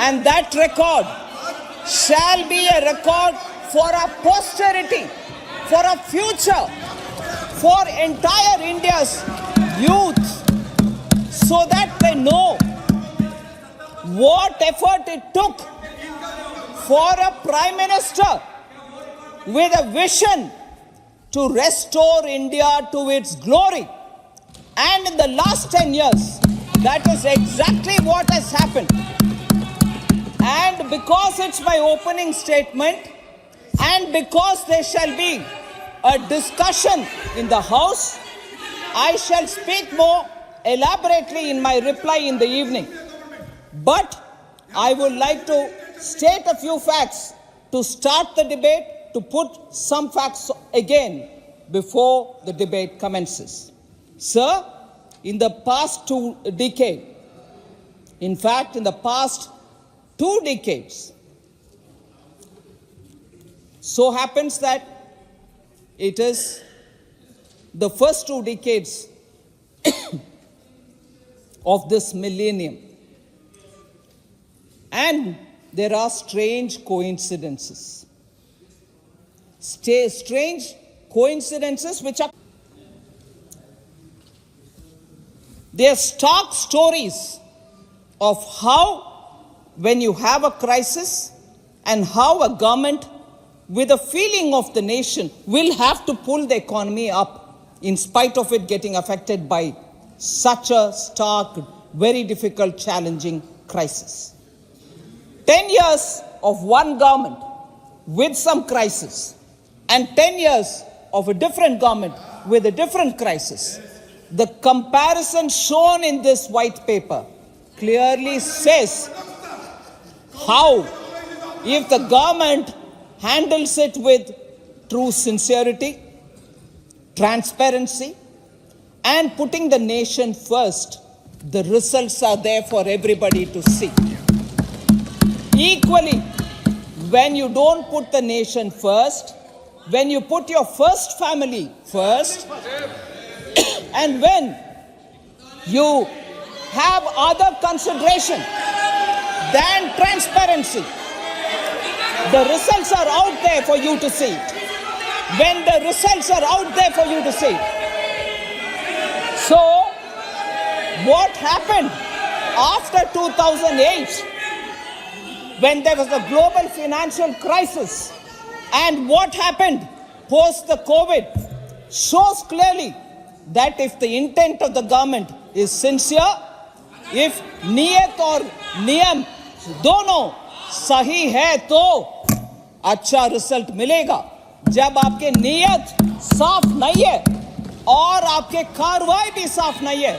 And that record shall be a record for our posterity, for our future, for entire India's youth, so that they know what effort it took for a Prime Minister with a vision to restore India to its glory. And in the last 10 years, that is exactly what has happened. And because it's my opening statement, and because there shall be a discussion in the House, I shall speak more elaborately in my reply in the evening. But I would like to state a few facts to start the debate, to put some facts again before the debate commences. Sir, in the past 2 decades, in fact, in the past 2 decades, so happens that it is the first 2 decades of this millennium. And there are strange coincidences. Strange coincidences which are... They are stark stories of how, when you have a crisis, and how a government with a feeling of the nation will have to pull the economy up in spite of it getting affected by such a stark, very difficult, challenging crisis. 10 years of one government with some crisis, and 10 years of a different government with a different crisis. The comparison shown in this white paper clearly says how, if the government handles it with true sincerity, transparency, and putting the nation first, the results are there for everybody to see. Equally, when you don't put the nation first, when you put your first family first, and when you have other consideration than transparency, the results are out there for you to see. When the results are out there for you to see. So, what happened after 2008, when there was a global financial crisis, and what happened post the COVID, shows clearly that if the intent of the government is sincere, if niyat और नियम दोनों सही है तो अच्छा result मिलेगा. जब आपके नियत साफ नहीं है और आपके कार्रवाई भी साफ नहीं है,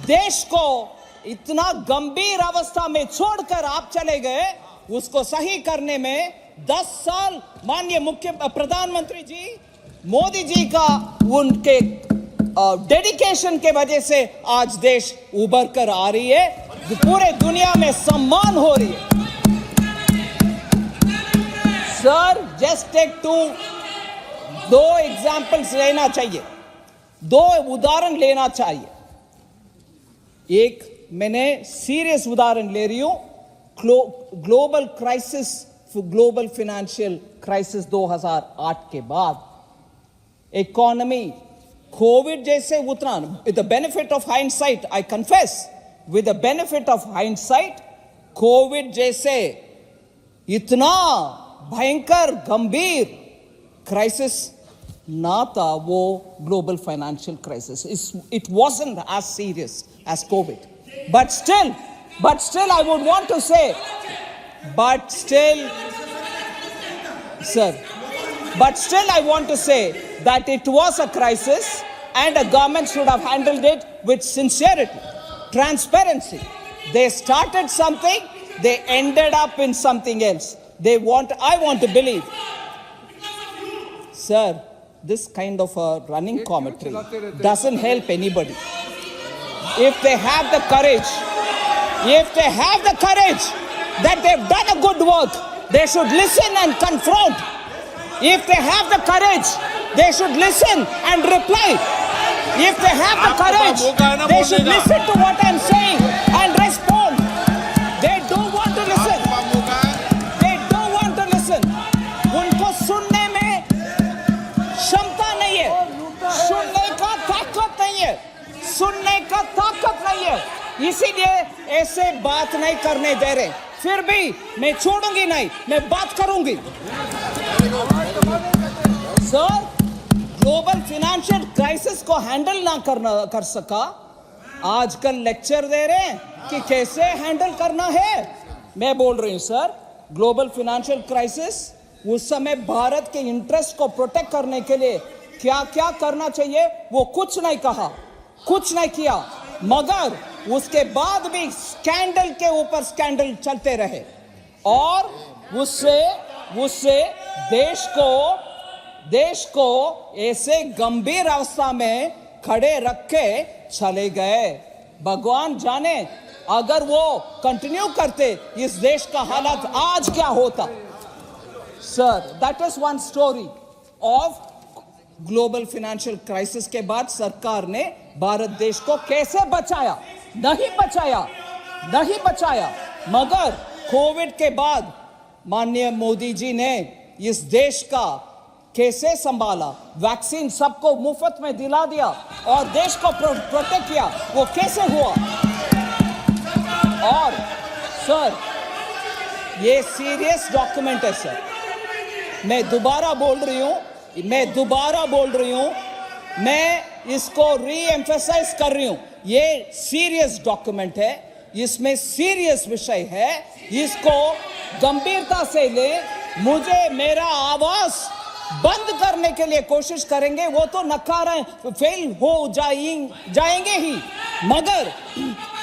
देश को इतना गंभीर अवस्था में छोड़कर आप चले गए, उसको सही करने में 10 साल माननीय मुख्य प्रधानमंत्री जी मोदी जी का उनके डेडिकेशन के वजह से आज देश उभर कर आ रही है, पूरे दुनिया में सम्मान हो रही है. सर, जस्ट टेक दो एग्जाम्पल्स लेना चाहिए, 2 उदाहरण लेना चाहिए. एक मैंने सीरियस उदाहरण ले रही हूं, global crisis, global financial crisis 2008 के बाद इकोनॉमी कोविड जैसे उतना, with the benefit of hindsight, I confess, with the benefit of hindsight, COVID जैसे इतना भयंकर गंभीर क्राइसिस ना था वो global financial crisis. It wasn't as serious as COVID. But still I would want to say, I want to say that it was a crisis and a government should have handled it with sincerity, transparency. They started something, they ended up in something else. I want to believe. Sir, this kind of a running commentary doesn't help anybody. If they have the courage that they've done a good work, they should listen and confront. If they have the courage, they should listen and reply. If they have the courage, they should listen to what I'm saying and respond. They don't want to इसीलिए ऐसे बात नहीं करने दे रहे। फिर भी मैं छोड़ूंगी नहीं, मैं बात करूंगी। सर, ग्लोबल फाइनेंशियल क्राइसिस को हैंडल ना कर सका, आजकल लेक्चर दे रहे हैं कि कैसे हैंडल करना है। मैं बोल रही हूं सर, ग्लोबल फाइनेंशियल क्राइसिस उस समय भारत के इंटरेस्ट को प्रोटेक्ट करने के लिए क्या क्या करना चाहिए वो कुछ नहीं कहा, कुछ नहीं किया, मगर उसके बाद भी स्कैंडल के ऊपर स्कैंडल चलते रहे और उससे देश को ऐसे गंभीर अवस्था में खड़े रख के चले गए। भगवान जाने अगर वो कंटिन्यू करते इस देश का हालत आज क्या होता। Sir, that is one story of global financial crisis के बाद सरकार ने भारत देश को कैसे बचाया। नहीं बचाया, मगर कोविड के बाद माननीय मोदी जी ने इस देश का कैसे संभाला, वैक्सीन सबको मुफ्त में दिला दिया और देश को प्रोटेक्ट किया, वो कैसे हुआ। और सर, ये सीरियस डॉक्यूमेंट है सर, मैं दोबारा बोल रही हूं, मैं इसको री एम्फेसाइज कर रही हूं, ये सीरियस डॉक्यूमेंट है, इसमें सीरियस विषय है, इसको गंभीरता से ले। मुझे मेरा आवाज बंद करने के लिए कोशिश करेंगे वो तो नकारा फेल हो जाएंगे ही, मगर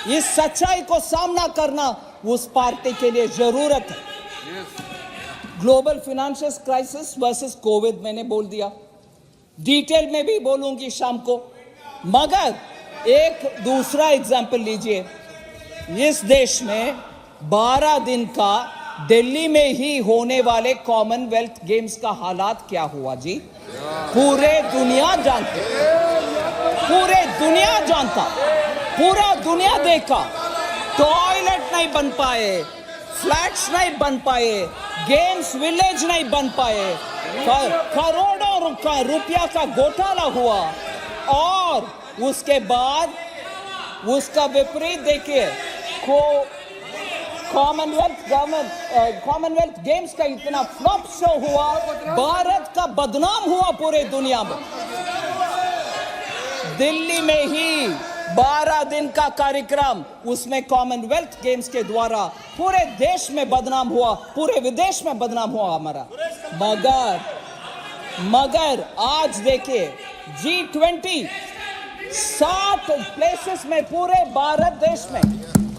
इस सच्चाई को सामना करना उस पार्टी के लिए जरूरत है। Global financial crisis versus Covid मैंने बोल दिया, डिटेल में भी बोलूंगी शाम को, मगर एक दूसरा एग्जाम्पल लीजिए। इस देश में 12 दिन का दिल्ली में ही होने वाले कॉमनवेल्थ गेम्स का हालात क्या हुआ जी, पूरे दुनिया जानता, पूरा दुनिया देखा। टॉयलेट नहीं बन पाए, फ्लैट्स नहीं बन पाए, गेम्स विलेज नहीं बन पाए, करोड़ों का रुपया का घोटाला हुआ और उसके बाद उसका विपरीत देखिए, कॉमनवेल्थ गेम्स का इतना फ्लॉप शो हुआ, भारत का बदनाम हुआ पूरे दुनिया में। दिल्ली में ही 12 दिन का कार्यक्रम, उसमें कॉमनवेल्थ गेम्स के द्वारा पूरे देश में बदनाम हुआ, पूरे विदेश में बदनाम हुआ हमारा। मगर आज देखिए G20 60 प्लेसेस में पूरे भारत देश में,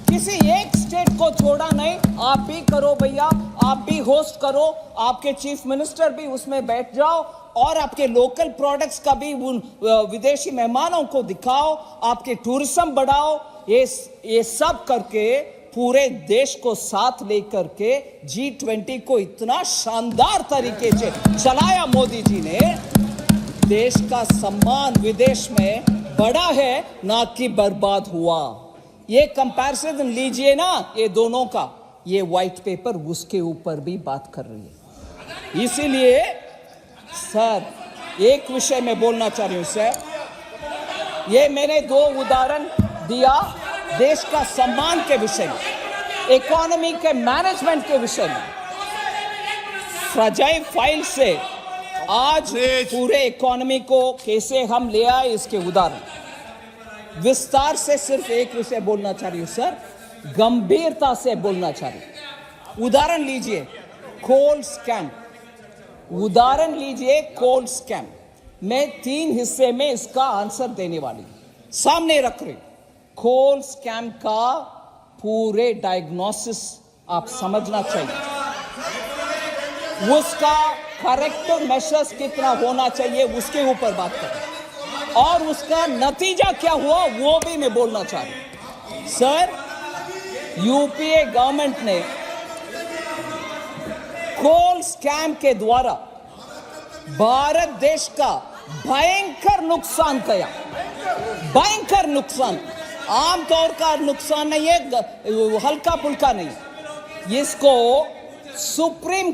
किसी एक स्टेट को छोड़ा नहीं। आप भी करो भैया, आप भी होस्ट करो, आपके चीफ मिनिस्टर भी उसमें बैठ जाओ और आपके लोकल प्रोडक्ट्स का भी उन विदेशी मेहमानों को दिखाओ, आपके टूरिज्म बढ़ाओ। ये सब करके पूरे देश को साथ लेकर के G20 को इतना शानदार तरीके से चलाया मोदी जी ने। देश का सम्मान विदेश में बढ़ा है, ना कि बर्बाद हुआ। ये कंपैरिजन लीजिए ना, ये दोनों का, ये व्हाइट पेपर उसके ऊपर भी बात कर रही है। इसीलिए सर, एक विषय में बोलना चाह रही हूं सर, ये मैंने 2 उदाहरण दिया देश का सम्मान के विषय में, इकोनॉमी के मैनेजमेंट के विषय में। फ्रजाइल फाइल से आज पूरे इकोनॉमी को कैसे हम ले आए, इसके उदाहरण विस्तार से सिर्फ एक विषय बोलना चाह रही हूं सर, गंभीरता से बोलना चाह रही हूं। उदाहरण लीजिए कोल स्कैम, उदाहरण लीजिए कोल स्कैम। मैं 3 हिस्से में इसका आंसर देने वाली सामने रख रही। कोल स्कैम का पूरे डायग्नोसिस आप समझना चाहिए, उसका करेक्टिव मेजर्स कितना होना चाहिए उसके ऊपर बात करें, और उसका नतीजा क्या हुआ वो भी मैं बोलना चाह रही हूं। सर, यूपीए गवर्नमेंट ने कोल स्कैम के द्वारा भारत देश का भयंकर नुकसान किया, भयंकर नुकसान। आमतौर का नुकसान नहीं है, हल्का फुल्का नहीं। इसको सुप्रीम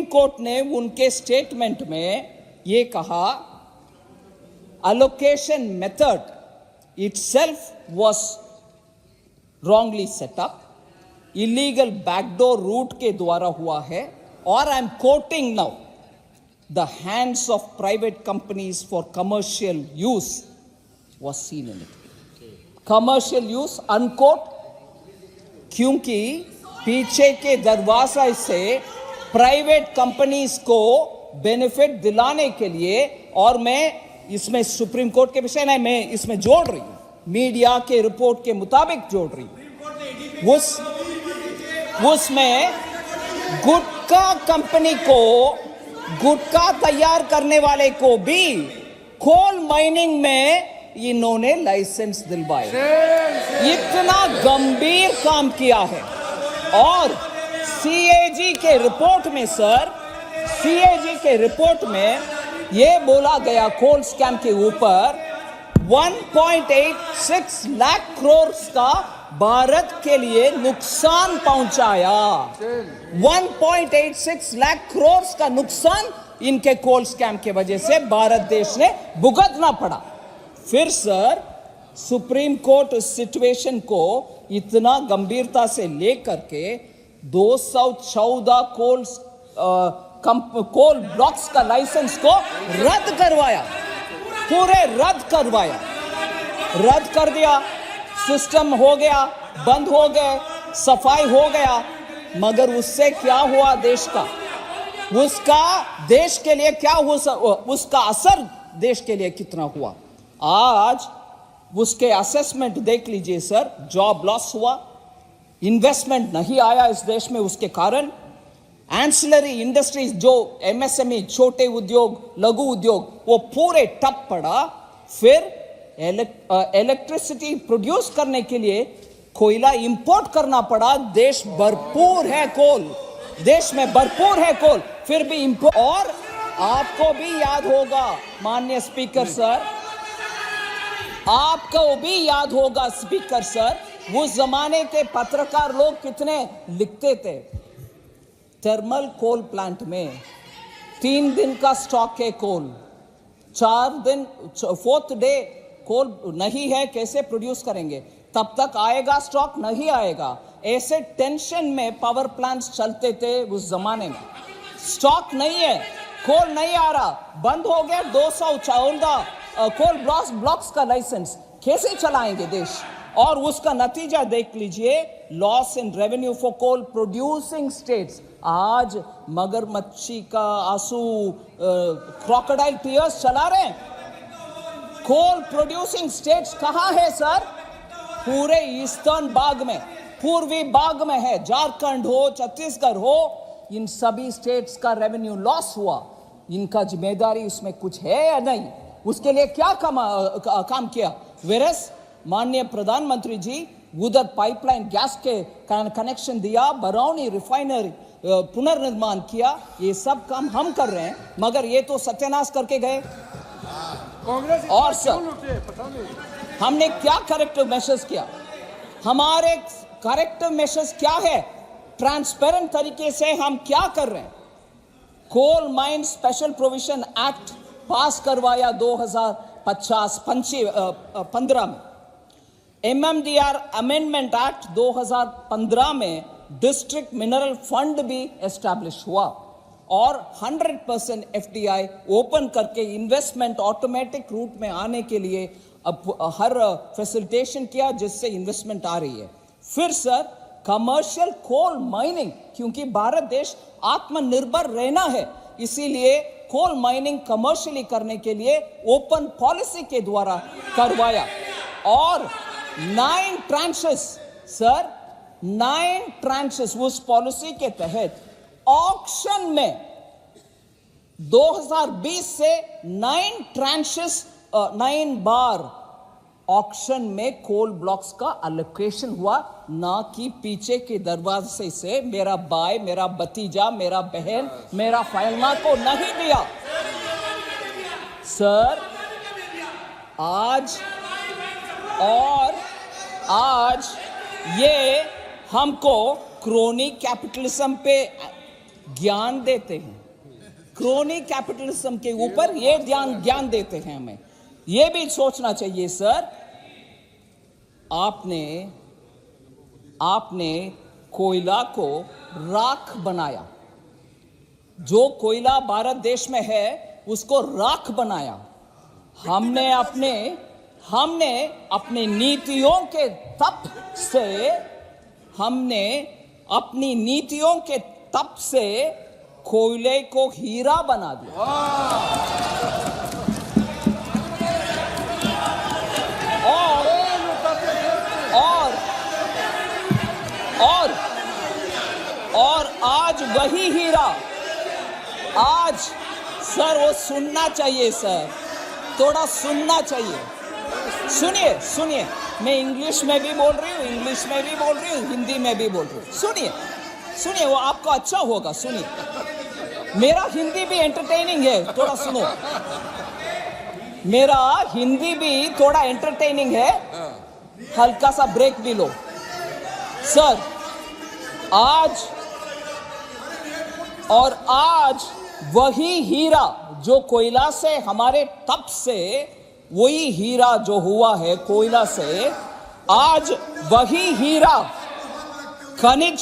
कोर्ट ने उनके स्टेटमेंट में ये कहा, allocation method itself was wrongly set up, illegal backdoor route के द्वारा हुआ है, और I am quoting now, the hands of private companies for commercial use was seen in it. Commercial use unquote, क्योंकि पीछे के दरवाजे से प्राइवेट कंपनीज को बेनिफिट दिलाने के लिए, और मैं इसमें सुप्रीम कोर्ट के विषय नहीं, मैं इसमें जोड़ रही हूं, मीडिया के रिपोर्ट के मुताबिक जोड़ रही हूं, उसमें गुटखा कंपनी को, गुटखा तैयार करने वाले को भी कोल माइनिंग में इन्होंने लाइसेंस दिलवाए। इतना गंभीर काम किया है। और सीएजी के रिपोर्ट में सर, सीएजी के रिपोर्ट में यह बोला गया कोल स्कैम के ऊपर 1.86 लाख करोड़ का भारत के लिए नुकसान पहुंचाया। 1.86 लाख करोड़ का नुकसान इनके कोल स्कैम के वजह से भारत देश ने भुगतना पड़ा। फिर सर सुप्रीम कोर्ट इस सिचुएशन को इतना गंभीरता से लेकर के 214 कोल ब्लॉक्स का लाइसेंस को रद्द करवाया, पूरे रद्द करवाया, रद्द कर दिया। सिस्टम हो गया, बंद हो गए, सफाई हो गया। मगर उससे क्या हुआ देश का, उसका देश के लिए क्या हुआ, उसका असर देश के लिए कितना हुआ? आज उसके असेसमेंट देख लीजिए सर। जॉब लॉस हुआ, इन्वेस्टमेंट नहीं आया इस देश में, उसके कारण एंसिलरी इंडस्ट्रीज जो एमएसएमई, छोटे उद्योग, लघु उद्योग, वो पूरे ठप पड़ा। फिर इलेक्ट्रिसिटी प्रोड्यूस करने के लिए कोयला इंपोर्ट करना पड़ा। देश भरपूर है कोल, देश में भरपूर है कोल, फिर भी इंपोर्ट। और आपको भी याद होगा माननीय स्पीकर सर, आपको भी याद होगा स्पीकर सर, उस जमाने के पत्रकार लोग कितने लिखते थे। थर्मल कोल प्लांट में 3 दिन का स्टॉक है कोल, 4 दिन, 4th डे कोल नहीं है, कैसे प्रोड्यूस करेंगे? तब तक आएगा स्टॉक, नहीं आएगा। ऐसे टेंशन में पावर प्लांट्स चलते थे उस जमाने में। स्टॉक नहीं है, कोल नहीं आ रहा, बंद हो गया 214 कोल ब्लॉक्स का लाइसेंस, कैसे चलाएंगे देश? और उसका नतीजा देख लीजिए, loss in revenue for coal producing states. आज मगरमच्छी का आंसू, क्रोकोडाइल टीयर्स चला रहे हैं। कोल प्रोड्यूसिंग स्टेट्स कहां है सर? पूरे ईस्टर्न बाग में, पूर्वी बाग में है। झारखंड हो, छत्तीसगढ़ हो, इन सभी स्टेट्स का रेवेन्यू लॉस हुआ। इनका जिम्मेदारी उसमें कुछ है या नहीं? उसके लिए क्या काम किया? वेरस माननीय प्रधानमंत्री जी उधर पाइपलाइन गैस के कनेक्शन दिया, बरौनी रिफाइनरी पुनर्निर्माण किया, ये सब काम हम कर रहे हैं, मगर ये तो सत्यानाश करके गए। और सर हमने क्या करेक्टिव मेजर्स किया? हमारे करेक्टिव मेजर्स क्या है? ट्रांसपेरेंट तरीके से हम क्या कर रहे हैं? Coal mine special provision act pass करवाया 2015 में। MMDR अमेंडमेंट एक्ट 2015 में डिस्ट्रिक्ट मिनरल फंड भी एस्टैब्लिश हुआ और 100% FDI ओपन करके इन्वेस्टमेंट ऑटोमेटिक रूट में आने के लिए अब हर फैसिलिटेशन किया, जिससे इन्वेस्टमेंट आ रही है। फिर सर कमर्शियल कोल माइनिंग, क्योंकि भारत देश आत्मनिर्भर रहना है, इसीलिए कोल माइनिंग कमर्शियली करने के लिए ओपन पॉलिसी के द्वारा करवाया। और 9 ट्रांचेस सर, 9 ट्रांचेस उस पॉलिसी के तहत ऑक्शन में 2020 से 9 ट्रांचेस 9 बार ऑक्शन में कोल ब्लॉक्स का अलोकेशन हुआ, ना कि पीछे के दरवाजे से मेरा भाई, मेरा भतीजा, मेरा बहन, मेरा फैलना को नहीं दिया। सर आज ये हमको क्रोनी कैपिटलिज्म पे ज्ञान देते हैं, क्रोनी कैपिटलिज्म के ऊपर ये ज्ञान देते हैं। हमें ये भी सोचना चाहिए सर, आपने कोयला को राख बनाया। जो कोयला भारत देश में है उसको राख बनाया। हमने अपने नीतियों के तप से कोयले को हीरा बना दिया। और आज वही हीरा, आज सर वो सुनना चाहिए सर, थोड़ा सुनना चाहिए। सुनिए, मैं इंग्लिश में भी बोल रही हूँ, हिंदी में भी बोल रही हूँ। सुनिए, वो आपको अच्छा होगा। सुनिए, मेरा हिंदी भी एंटरटेनिंग है, थोड़ा सुनो। मेरा हिंदी भी थोड़ा एंटरटेनिंग है, हल्का सा ब्रेक भी लो। सर, आज वही हीरा जो कोयला से, हमारे तप से वही हीरा जो हुआ है कोयला से, आज वही हीरा खनिज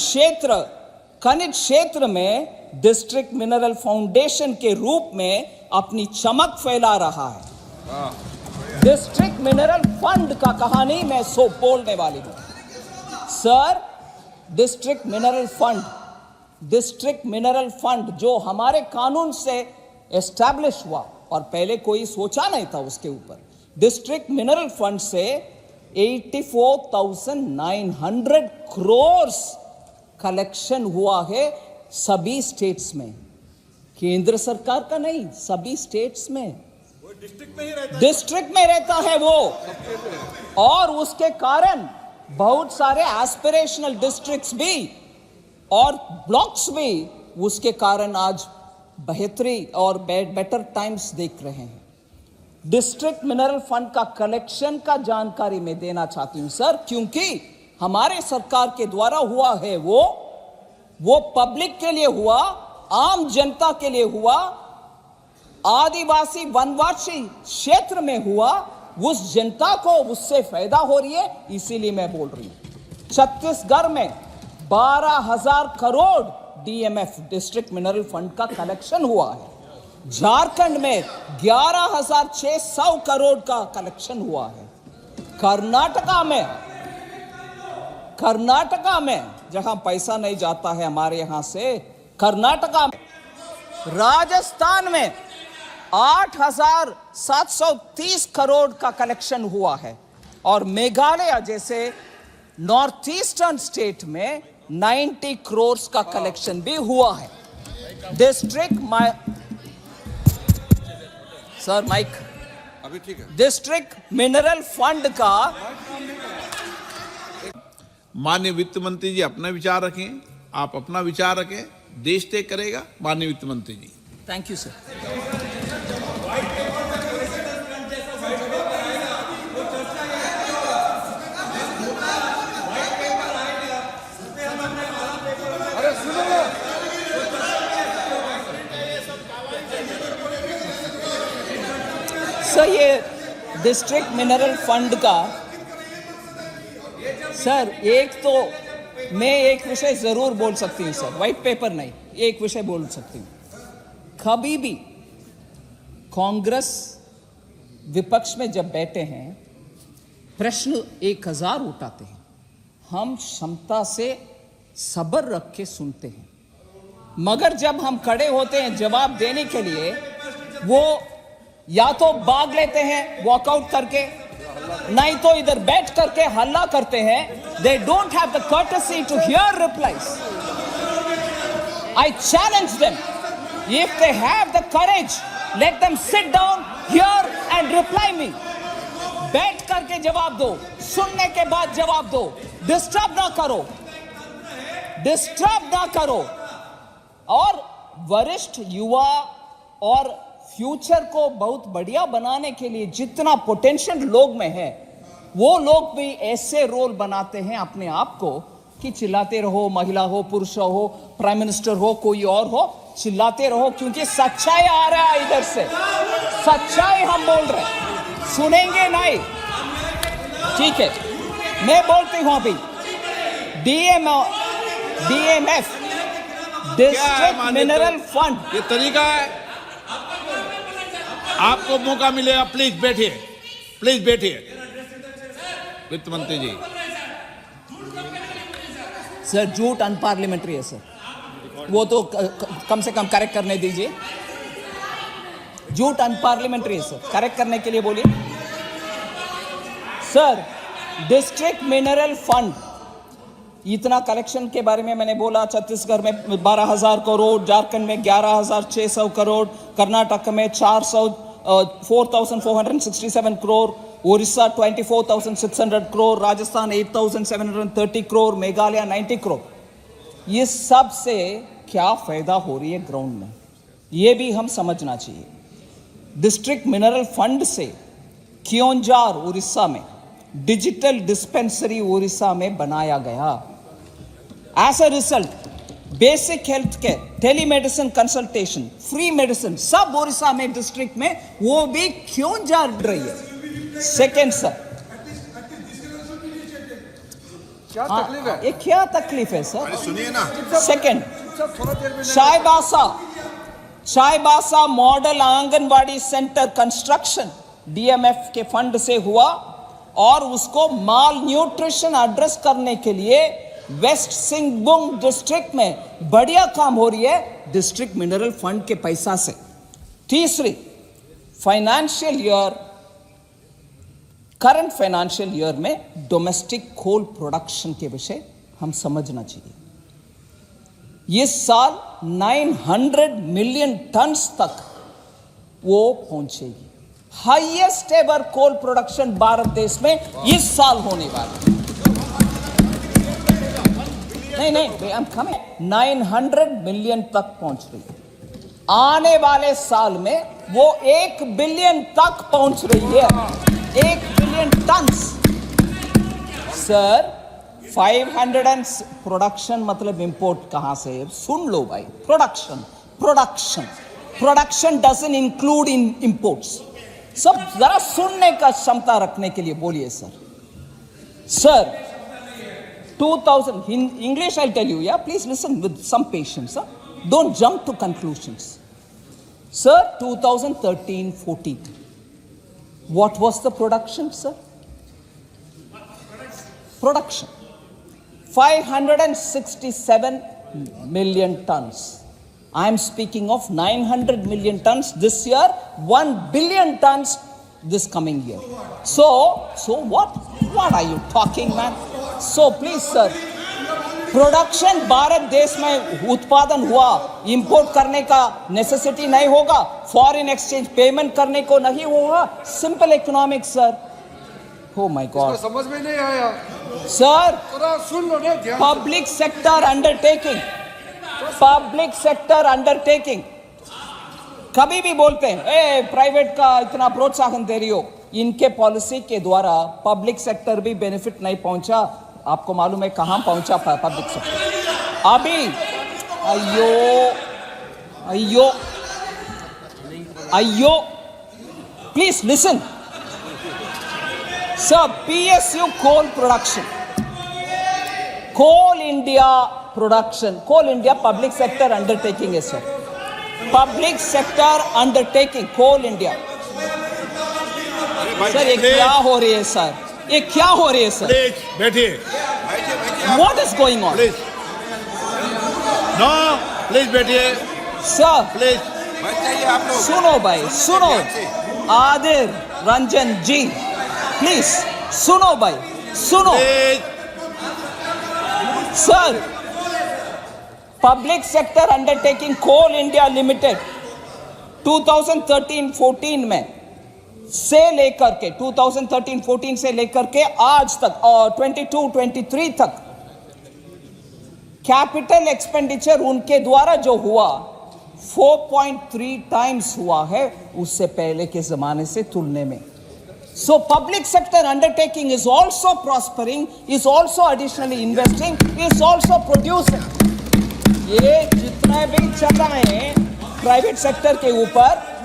क्षेत्र में डिस्ट्रिक्ट मिनरल फाउंडेशन के रूप में अपनी चमक फैला रहा है। डिस्ट्रिक्ट मिनरल फंड का कहानी मैं बोलने वाली हूं। सर, डिस्ट्रिक्ट मिनरल फंड जो हमारे कानून से एस्टैब्लिश हुआ और पहले कोई सोचा नहीं था उसके ऊपर। डिस्ट्रिक्ट मिनरल फंड से 84,900 करोड़ कलेक्शन हुआ है सभी स्टेट्स में। केंद्र सरकार का नहीं, सभी स्टेट्स में। डिस्ट्रिक्ट में रहता है वो, और उसके कारण बहुत सारे एस्पिरेशनल डिस्ट्रिक्ट्स भी और ब्लॉक्स भी उसके कारण आज बेहतरी और बेटर टाइम्स देख रहे हैं। डिस्ट्रिक्ट मिनरल फंड का कलेक्शन का जानकारी मैं देना चाहती हूं सर, क्योंकि हमारे सरकार के द्वारा हुआ है वो पब्लिक के लिए हुआ, आम जनता के लिए हुआ, आदिवासी वनवासी क्षेत्र में हुआ, उस जनता को उससे फायदा हो रही है, इसीलिए मैं बोल रही हूं। छत्तीसगढ़ में 12,000 crore DMF district mineral fund का कलेक्शन हुआ है। झारखंड में 11,600 करोड़ का कलेक्शन हुआ है। कर्नाटका में जहां पैसा नहीं जाता है हमारे यहां से, कर्नाटका में, राजस्थान में 8,730 करोड़ का कलेक्शन हुआ है, और मेघालय जैसे नॉर्थ ईस्टर्न स्टेट में 90 करोड़ का कलेक्शन भी हुआ है। डिस्ट्रिक्ट मिनरल फंड का माननीय वित्त मंत्री जी अपना विचार रखें, आप अपना विचार रखें, देश तय करेगा। माननीय वित्त मंत्री जी। Thank you sir. सर, ये डिस्ट्रिक्ट मिनरल फंड का सर, मैं एक विषय जरूर बोल सकती हूँ सर, व्हाइट पेपर नहीं, एक विषय बोल सकती हूँ। कभी भी कांग्रेस विपक्ष में जब बैठे हैं, प्रश्न 1000 उठाते हैं, हम क्षमता से सब्र रख के सुनते हैं, मगर जब हम खड़े होते हैं जवाब देने के लिए, वो या तो भाग लेते हैं वॉकआउट करके, नहीं तो इधर बैठ करके हल्ला करते हैं। They don't have the courtesy to hear replies. I challenge them. If they have the courage, let them sit down here and reply me. बैठ करके जवाब दो, सुनने के बाद जवाब दो, डिस्टर्ब ना करो। और वरिष्ठ युवा और फ्यूचर को बहुत बढ़िया बनाने के लिए जितना पोटेंशियल लोग में है, वो लोग भी ऐसे रोल बनाते हैं अपने आप को कि चिल्लाते रहो, महिला हो, पुरुष हो, प्राइम मिनिस्टर हो, कोई और हो, चिल्लाते रहो, क्योंकि सच्चाई आ रहा है इधर से, सच्चाई हम बोल रहे हैं, सुनेंगे नहीं। ठीक है, मैं बोलती हूं अभी DMF डिस्ट्रिक्ट मिनरल फंड। ये तरीका है। आपको मौका मिलेगा, प्लीज बैठिए, प्लीज बैठिए। वित्त मंत्री जी। सर झूठ अनपार्लियामेंट्री है सर, वो तो कम से कम करेक्ट करने दीजिए। झूठ अनपार्लियामेंट्री है सर, करेक्ट करने के लिए बोलिए। सर डिस्ट्रिक्ट मिनरल फंड इतना कलेक्शन के बारे में मैंने बोला। छत्तीसगढ़ में 12,000 करोड़, झारखंड में 11,600 करोड़, कर्नाटक में 4,467 करोड़, उड़ीसा 24,600 करोड़, राजस्थान 8,730 करोड़, मेघालय 90 करोड़। ये सब से क्या फायदा हो रही है ग्राउंड में, ये भी हम समझना चाहिए। डिस्ट्रिक्ट मिनरल फंड से क्योंझार उड़ीसा में डिजिटल डिस्पेंसरी उड़ीसा में बनाया गया। As a result basic health care, telemedicine consultation, free medicine सब उड़ीसा में डिस्ट्रिक्ट में, वो भी क्योंझार रही है। सेकेंड सर, क्या तकलीफ है? ये क्या तकलीफ है सर? सुनिए ना। Second, Chaibasa model anganwadi centre construction DMF के फंड से हुआ और उसको माल न्यूट्रिशन एड्रेस करने के लिए वेस्ट सिंहभूम डिस्ट्रिक्ट में बढ़िया काम हो रही है डिस्ट्रिक्ट मिनरल फंड के पैसा से। तीसरी, financial year, current financial year में डोमेस्टिक कोल प्रोडक्शन के विषय हम समझना चाहिए। इस साल 900 मिलियन टन्स तक वो पहुंचेगी। Highest ever coal production Bharat देश में इस साल होने वाला। नहीं, हम कम 900 मिलियन तक पहुंच रही है। आने वाले साल में वो 1 बिलियन तक पहुंच रही है। 1 बिलियन टन्स सर। 500 प्रोडक्शन मतलब इंपोर्ट कहां से? सुन लो भाई, production doesn't include in imports. सब जरा सुनने का क्षमता रखने के लिए बोलिए sir. 2000 in English I'll tell you, yeah, please listen with some patience, sir. Don't jump to conclusions. Sir, 2013-14, what was the production, sir? Production 567 million tons. I am speaking of 900 million tons this year, 1 billion tons this coming year. So what are you talking, man? So please sir, production Bharat देश में उत्पादन हुआ, import करने का necessity नहीं होगा, foreign exchange payment करने को नहीं होगा। Simple economics sir. Oh my God. समझ में नहीं आया सर। सुन लो ना ध्यान। पब्लिक सेक्टर अंडरटेकिंग कभी भी बोलते हैं प्राइवेट का इतना प्रोत्साहन दे रही हो। इनके पॉलिसी के द्वारा पब्लिक सेक्टर भी बेनिफिट नहीं पहुंचा। आपको मालूम है कहां पहुंचा पब्लिक सेक्टर अभी? अयो please listen sir. PSU coal production, coal India production, coal India public sector undertaking है sir. Public sector undertaking coal India. Sir ये क्या हो रही है सर? ये क्या हो रही है सर? प्लीज बैठिए। What is going on? Please no, please बैठिए सर। प्लीज। सुनो भाई, सुनो आदिर रंजन जी, प्लीज सुनो भाई, सुनो sir. Public sector undertaking coal India limited 2013-14 में से लेकर के 2013-14 से लेकर के आज तक और 22-23 तक कैपिटल एक्सपेंडिचर उनके द्वारा जो हुआ 4.3 टाइम्स हुआ है उससे पहले के जमाने से तुलने में। So public sector undertaking is also prospering, is also additionally investing, is also producing. ये जितना भी चल रहा है प्राइवेट सेक्टर के ऊपर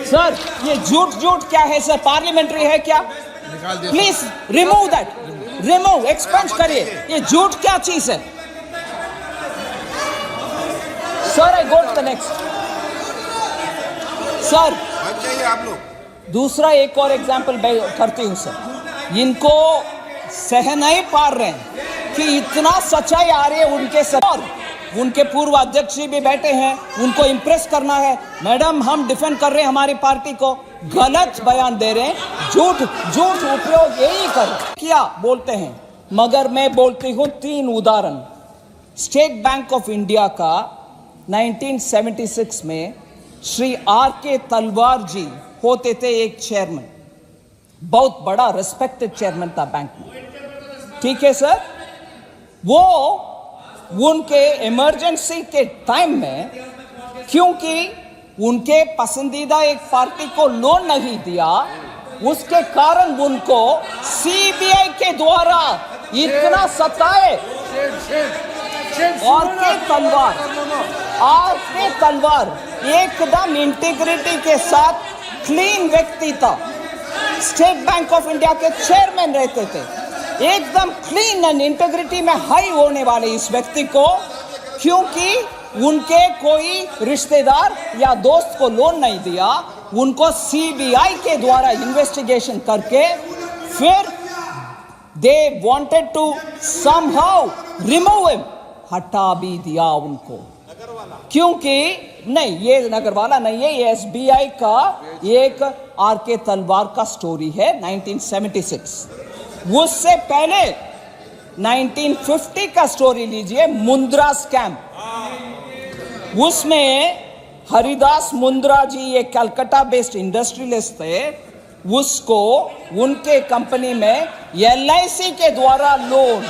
सर, ये झूठ क्या है सर? पार्लियामेंट्री है क्या? निकाल दिया। Please remove that, remove, expunge करिए। ये झूठ क्या चीज है? Sir I go to the next. Sir चाहिए आप लोग। दूसरा एक और एग्जाम्पल करती हूं सर। इनको सह नहीं पा रहे हैं कि इतना सच्चाई आ रही है उनके और उनके पूर्व अध्यक्ष जी भी बैठे हैं, उनको इंप्रेस करना है। मैडम हम डिफेंड कर रहे हैं हमारी पार्टी को, गलत बयान दे रहे हैं, झूठ उपयोग यही कर किया बोलते हैं। मगर मैं बोलती हूं 3 उदाहरण। स्टेट बैंक ऑफ इंडिया का 1976 में श्री R.K. तलवार जी होते थे एक चेयरमैन, बहुत बड़ा रिस्पेक्टेड चेयरमैन था बैंक में, ठीक है सर। वो उनके इमरजेंसी के टाइम में, क्योंकि उनके पसंदीदा एक पार्टी को लोन नहीं दिया, उसके कारण उनको सीबीआई के द्वारा इतना सताए। और के तलवार एकदम इंटीग्रिटी के साथ क्लीन व्यक्ति था, स्टेट बैंक ऑफ इंडिया के चेयरमैन रहते थे, एकदम क्लीन एंड इंटीग्रिटी में हाई होने वाले इस व्यक्ति को, क्योंकि उनके कोई रिश्तेदार या दोस्त को लोन नहीं दिया, उनको सीबीआई के द्वारा इन्वेस्टिगेशन करके फिर they wanted to somehow remove him, हटा भी दिया उनको। क्योंकि नहीं, ये नगरवाला नहीं है, ये एसबीआई का एक R.K. तलवार का स्टोरी है 1976। उससे पहले 1950 का स्टोरी लीजिए, मुंद्रा स्कैम। उसमें हरिदास मुंद्रा जी ये कलकत्ता बेस्ड इंडस्ट्रियलिस्ट थे, उसको उनके कंपनी में LIC के द्वारा लोन,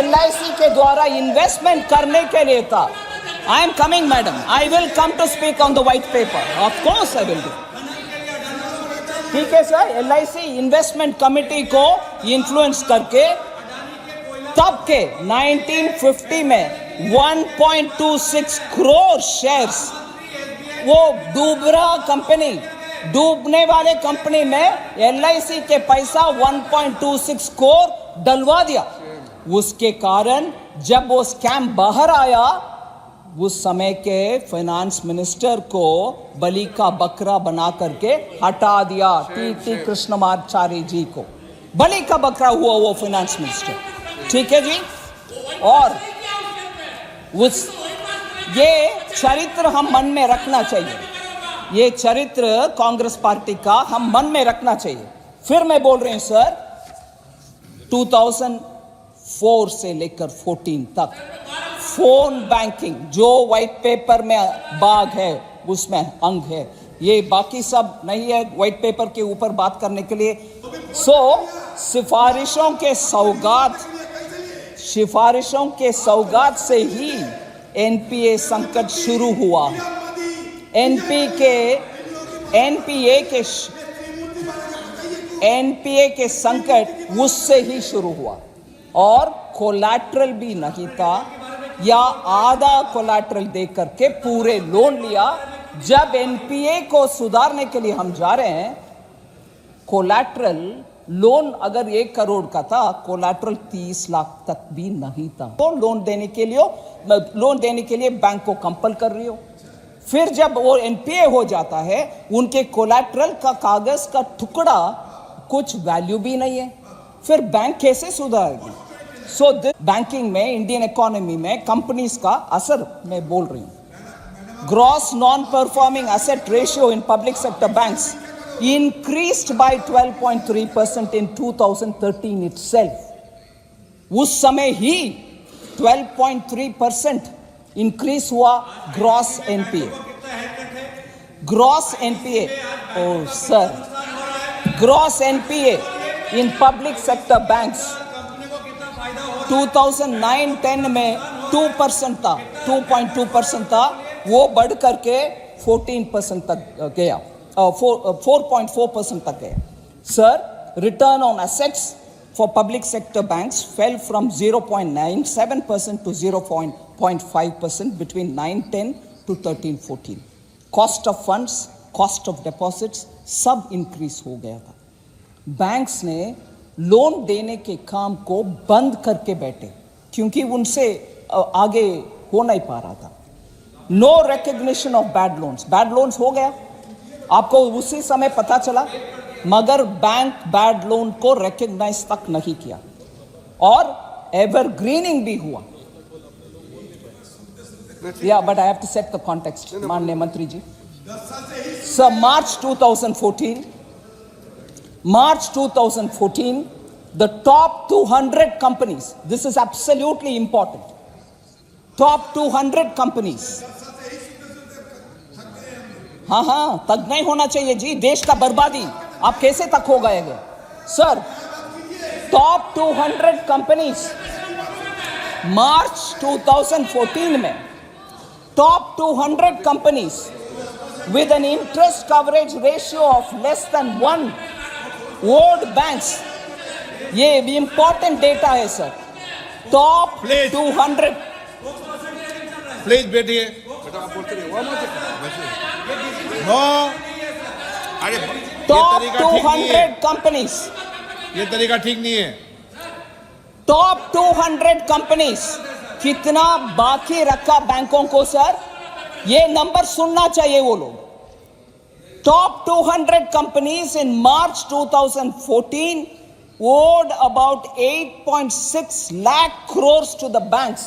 LIC के द्वारा इन्वेस्टमेंट करने के लिए था। I am coming, madam. I will come to speak on the white paper. Of course I will do. ठीक है सर, LIC इन्वेस्टमेंट कमेटी को इन्फ्लुएंस करके तब के 1950 में 1.26 करोड़ शेयर्स, वो डूबने वाले कंपनी में LIC के पैसा 1.26 करोड़ डलवा दिया। उसके कारण जब वो स्कैम बाहर आया, उस समय के फाइनेंस मिनिस्टर को बलि का बकरा बना करके हटा दिया। टी कृष्णमाचारी जी को बलि का बकरा हुआ वो फाइनेंस मिनिस्टर, ठीक है जी। और ये चरित्र हम मन में रखना चाहिए, ये चरित्र कांग्रेस पार्टी का हम मन में रखना चाहिए। फिर मैं बोल रही हूं सर, 2004 से लेकर 14 तक फोन बैंकिंग जो व्हाइट पेपर में बाग है उसमें अंग है, ये बाकी सब नहीं है व्हाइट पेपर के ऊपर बात करने के लिए। सिफारिशों के सौगात से ही एनपीए संकट शुरू हुआ। एनपीए के संकट उससे ही शुरू हुआ, और कोलैटरल भी नहीं था, या आधा कोलैटरल दे करके पूरे लोन लिया। जब एनपीए को सुधारने के लिए हम जा रहे हैं, कोलैटरल लोन अगर 1 करोड़ का था, कोलैटरल 30 लाख तक भी नहीं था। तो लोन देने के लिए बैंक को कंपल कर रही हो। फिर जब वो एनपीए हो जाता है, उनके कोलैटरल का कागज का टुकड़ा कुछ वैल्यू भी नहीं है, फिर बैंक कैसे सुधारेगी? सो बैंकिंग में, इंडियन इकोनॉमी में कंपनीज का असर मैं बोल रही हूं। Gross non performing asset ratio in public sector banks increased by 12.3% in 2013 itself। उस समय ही 12.3% इंक्रीज हुआ gross NPA. Oh sir, gross NPA in public sector banks 2009-10 में 2% था, 2.2% था, वो बढ़ करके 14% तक गया, 4.4% तक गया। Sir, return on assets for public sector banks fell from 0.97% to 0.5% between 9-10 to 13-14। Cost of funds, cost of deposits सब increase हो गया था। बैंक्स ने लोन देने के काम को बंद करके बैठे क्योंकि उनसे आगे हो नहीं पा रहा था। No recognition of bad loans हो गया, आपको उसी समय पता चला, मगर बैंक बैड लोन को रिकग्नाइज तक नहीं किया और एवरग्रीनिंग भी हुआ। या but I have to set the context माननीय मंत्री जी। Sir, March 2014, the top 200 companies, this is absolutely important, top 200 companies, हाँ तक नहीं होना चाहिए जी, देश का बर्बादी, आप कैसे तक हो गए सर? टॉप 200 कंपनीज मार्च 2014 में top 200 companies with an interest coverage ratio of less than 1 owed banks, ये important data है सर। टॉप 200, प्लीज बैठिए। नो, अरे टॉप 200 कंपनीज, ये तरीका ठीक नहीं है। टॉप 200 कंपनीज कितना बाकी रखा बैंकों को सर? ये नंबर सुनना चाहिए वो लोग। Top 200 companies in March 2014 owed about 8.6 lakh crores to the banks.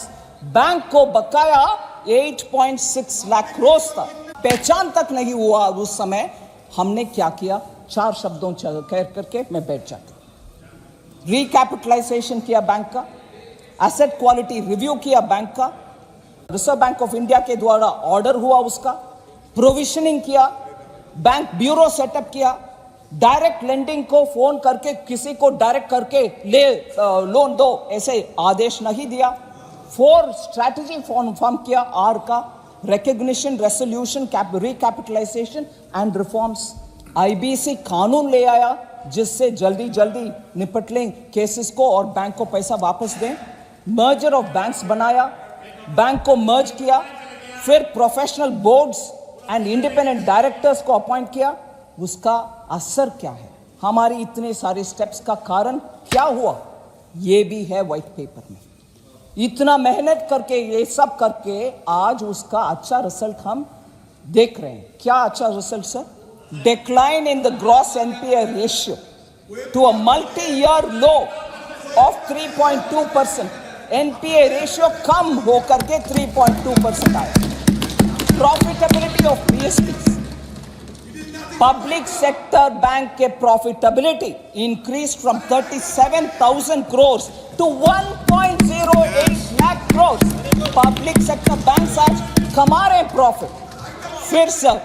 Bank को बकाया 8.6 लाख crores था। पहचान तक नहीं हुआ उस समय हमने क्या किया, 4 शब्दों कह करके मैं बैठ जाता। रिकैपिटलाइजेशन किया बैंक का, एसेट क्वालिटी रिव्यू किया बैंक का, रिजर्व बैंक ऑफ इंडिया के द्वारा ऑर्डर हुआ उसका, प्रोविजनिंग किया, बैंक ब्यूरो सेटअप किया, डायरेक्ट लेंडिंग को फोन करके किसी को डायरेक्ट करके ले लोन दो ऐसे आदेश नहीं दिया। 4 स्ट्रैटेजी फॉर्म किया, आर का recognition, resolution, recapitalisation and reforms. IBC कानून ले आया जिससे जल्दी जल्दी निपट लें केसेस को और बैंक को पैसा वापस दें। मर्जर ऑफ बैंक्स बनाया, बैंक को मर्ज किया, फिर professional boards and independent directors को अपॉइंट किया। उसका असर क्या है, हमारे इतने सारे स्टेप्स का कारण क्या हुआ, ये भी है व्हाइट पेपर में। इतना मेहनत करके ये सब करके आज उसका अच्छा रिजल्ट हम देख रहे हैं। क्या अच्छा result sir? Decline in the gross NPA ratio to a multi year low of 3.2%। NPA ratio कम होकर के 3.2% आया। Profitability of PSBs, public sector bank के profitability increase from 37,000 crores to 1.08 lakh crores। Public sector bank आज कमा रहे profit. फिर sir,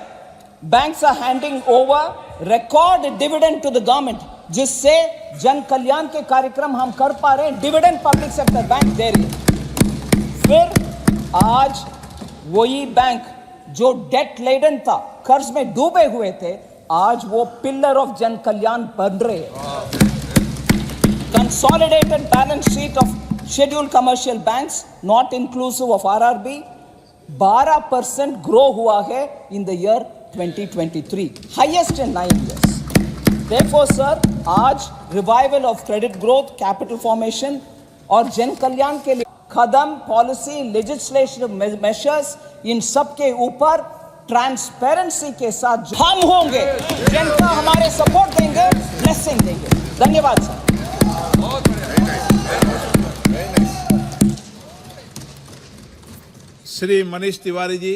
banks are handing over record dividend to the government, जिससे जन कल्याण के कार्यक्रम हम कर पा रहे हैं। डिविडेंड पब्लिक सेक्टर बैंक दे रही है। फिर आज वही बैंक जो डेट लेडन था, कर्ज में डूबे हुए थे, आज वो पिलर ऑफ जन कल्याण बन रहे हैं। Consolidated balance sheet of scheduled commercial banks not inclusive of RRB 12% grow हुआ है in the year 2023, highest in 9 years। Therefore, sir, आज revival of credit growth, capital formation और जन कल्याण के लिए कदम, पॉलिसी, लेजिस्लेटिव मेजर्स, इन सब के ऊपर ट्रांसपेरेंसी के साथ हम होंगे, जनता हमारे सपोर्ट देंगे, ब्लेसिंग देंगे। धन्यवाद सर। श्री मनीष तिवारी जी।